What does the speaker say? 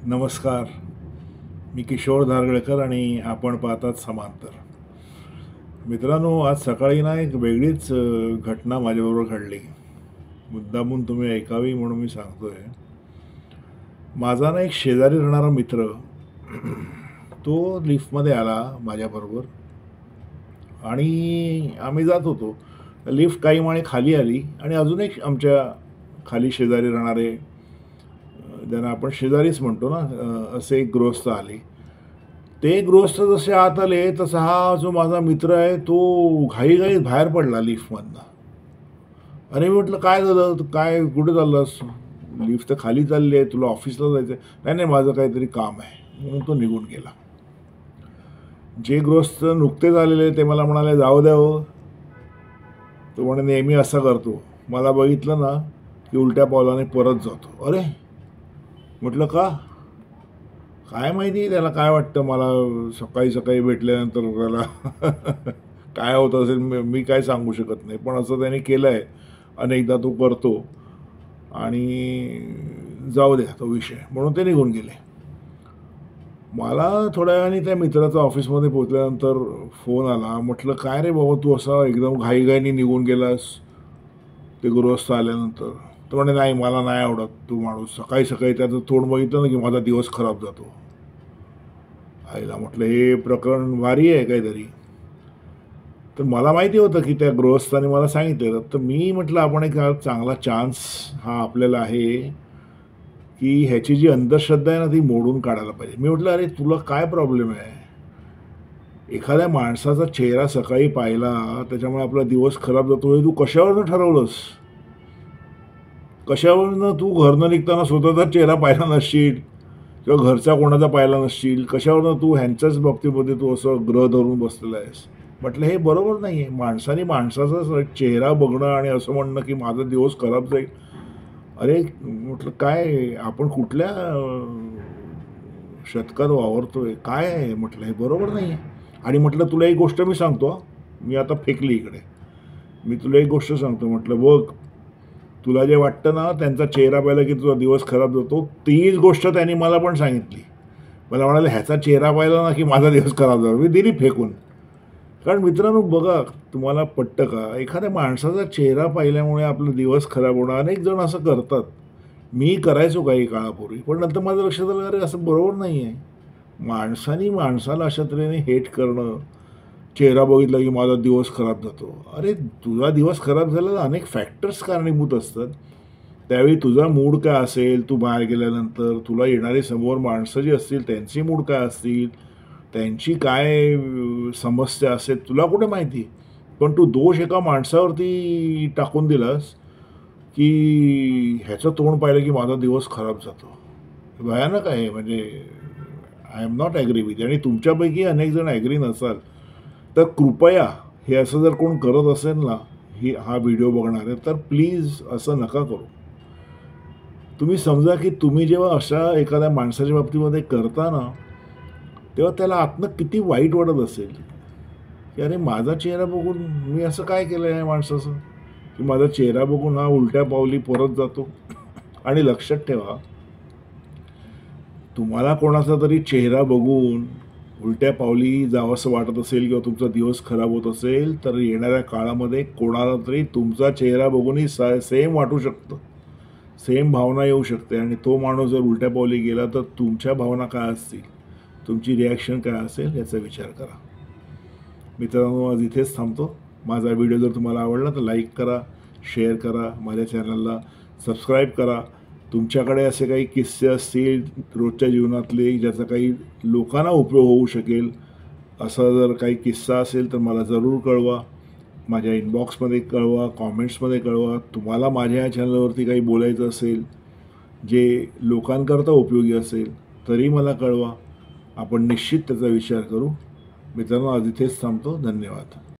नमस्कार. मी किशोर धारगळकर आणि आपण पाहतात समांतर. मित्रांनो, आज सकाळी ना एक वेगळीच घटना माझ्याबरोबर घडली. मुद्दामून तुम्ही ऐकावी म्हणून मी सांगतोय. माझा ना एक शेजारी राहणारा मित्र तो लिफ्टमध्ये आला माझ्याबरोबर आणि आम्ही जात होतो. लिफ्ट काही माळे खाली आली आणि अजून एक आमच्या खाली शेजारी राहणारे ज्यांना आपण शेजारीच म्हणतो ना, असे एक गृहस्थ आले. ते गृहस्थ जसे आत आले तसा हा जो माझा मित्र आहे तो घाईघाईत बाहेर पडला लिफ्टमधनं. अरे म्हटलं, "काय झालं? तू काय कुठे चाललास? लिफ्ट तर खाली चालली आहे. तुला ऑफिसला जायचं आहे." "नाही, नाही, माझं काहीतरी काम आहे." म्हणून तो निघून गेला. जे गृहस्थ नुकतेच आलेले ते मला म्हणाले, "जाऊ द्या हो." तो म्हणे, "नेहमी असा करतो. मला बघितलं ना की उलट्या पावलाने परत जातो." अरे म्हटलं, "का?" काय माहिती त्याला काय वाटतं मला सकाळी सकाळी भेटल्यानंतर त्याला काय होत असेल मी काय सांगू शकत नाही. पण असं त्याने केलं आहे. अनेकदा तो करतो आणि जाऊ द्या तो विषय. म्हणून ते निघून गेले. मला थोड्या वेळाने त्या मित्राचा ऑफिसमध्ये पोहोचल्यानंतर फोन आला. म्हटलं, "काय रे बाबा तू असा एकदम घाईघाईने निघून गेलास ते गृहस्थ आल्यानंतर?" तो म्हणे, "नाही मला नाही आवडत तू माणूस. सकाळी सकाळी त्याचं तोंड बघितलं ना की माझा दिवस खराब जातो." आईला म्हटलं, हे प्रकरण भारी आहे काहीतरी. तर मला माहिती होतं की त्या गृहस्थाने मला सांगितलेलं. तर मी म्हटलं, आपण एक चांगला चान्स हा आपल्याला आहे की ह्याची जी अंधश्रद्धा आहे ना ती मोडून काढायला पाहिजे. मी म्हटलं, "अरे तुला काय प्रॉब्लेम आहे? एखाद्या माणसाचा चेहरा सकाळी पाहिला त्याच्यामुळे आपला दिवस खराब जातो हे तू कशावरनं ठरवलंस? कशावरनं तू घरनं निघताना स्वतःचा चेहरा पाहिला नसशील किंवा घरचा कोणाचा पाहिला नसशील. कशावरनं तू ह्यांच्याच बाबतीमध्ये तू असं ग्रह धरून बसलेला आहेस?" म्हटलं, हे बरोबर नाही आहे. माणसाने माणसाचा चेहरा बघणं आणि असं म्हणणं की माझा दिवस खराब जाईल. अरे म्हटलं, काय आपण कुठल्या शतकात वावरतोय? काय आहे म्हटलं, हे बरोबर नाही आहे. आणि म्हटलं, तुला एक गोष्ट मी सांगतो हां. मी आता फेकली इकडे. मी तुला एक गोष्ट सांगतो म्हटलं, बघ तुला जे वाटतं ना त्यांचा चेहरा पाहिला की तुझा दिवस खराब जातो, तीच गोष्ट त्यांनी मला पण सांगितली. मला म्हणाले, ह्याचा चेहरा पाहिला ना की माझा दिवस खराब झाला. मी दिली फेकून. कारण मित्रांनो बघा, तुम्हाला पटतं का? एखाद्या माणसाचा चेहरा पाहिल्यामुळे आपला दिवस खराब होणं, अनेक जण असं करतात. मी करायचो काही काळापूर्वी. पण नंतर माझं लक्षात आलं, अरे असं बरोबर नाही आहे. माणसाने माणसाला अशा तऱ्हेने हेट करणं, चेहरा बघितला की माझा दिवस खराब जातो. अरे तुझा दिवस खराब झाल्याला अनेक फॅक्टर्स कारणीभूत असतात. त्यावेळी तुझा मूड काय असेल, तू बाहेर गेल्यानंतर तुला येणारी समोर माणसं जी असतील त्यांची मूड काय असतील, त्यांची काय समस्या असेल तुला कुठे माहिती. पण तू दोष एका माणसावरती टाकून दिलास की ह्याचं तोंड पाहिलं की माझा दिवस खराब जातो. भयानक आहे. म्हणजे I am not agree with. आणि तुमच्यापैकी अनेक जण ॲग्री नसाल तर कृपया हे असं जर कोण करत असेल ना, हा व्हिडिओ बघणारे, तर प्लीज असं नका करू. तुम्ही समजा की तुम्ही जेव्हा अशा एखाद्या माणसाच्या बाबतीमध्ये करता ना, तेव्हा त्याला आतनं किती वाईट वाटत असेल की अरे माझा चेहरा बघून मी असं काय केलं आहे माणसाचं की माझा चेहरा बघून हा उलट्या पावली परत जातो. आणि लक्षात ठेवा, तुम्हाला कोणाचा तरी चेहरा बघून उलट्या पावली जावंसं वाटत असेल किंवा तुमचा दिवस खराब होत असेल, तर येणाऱ्या काळामध्ये कोणाला तरी तुमचा चेहरा बघूनही सेम वाटू शकतं. सेम भावना येऊ शकते आणि तो माणूस जर उलट्या पावली गेला तर तुमच्या भावना काय असतील, तुमची रिॲक्शन काय असेल याचा विचार करा. मित्रांनो, आज इथेच थांबतो. माझा व्हिडिओ जर तुम्हाला आवडला तर लाईक करा, शेअर करा, माझ्या चॅनलला सबस्क्राईब करा. तुमच्याकडे असे काही किस्से असतील रोजच्या जीवनातले ज्याचा काही लोकांना उपयोग होऊ शकेल, असा जर काही किस्सा असेल तर मला जरूर कळवा. माझ्या इनबॉक्समध्ये कळवा, कॉमेंट्समध्ये कळवा. तुम्हाला माझ्या या चॅनलवरती काही बोलायचं असेल जे लोकांकरता उपयोगी असेल तरी मला कळवा. आपण निश्चित त्याचा विचार करू. मित्रांनो, आज इथेच थांबतो. धन्यवाद.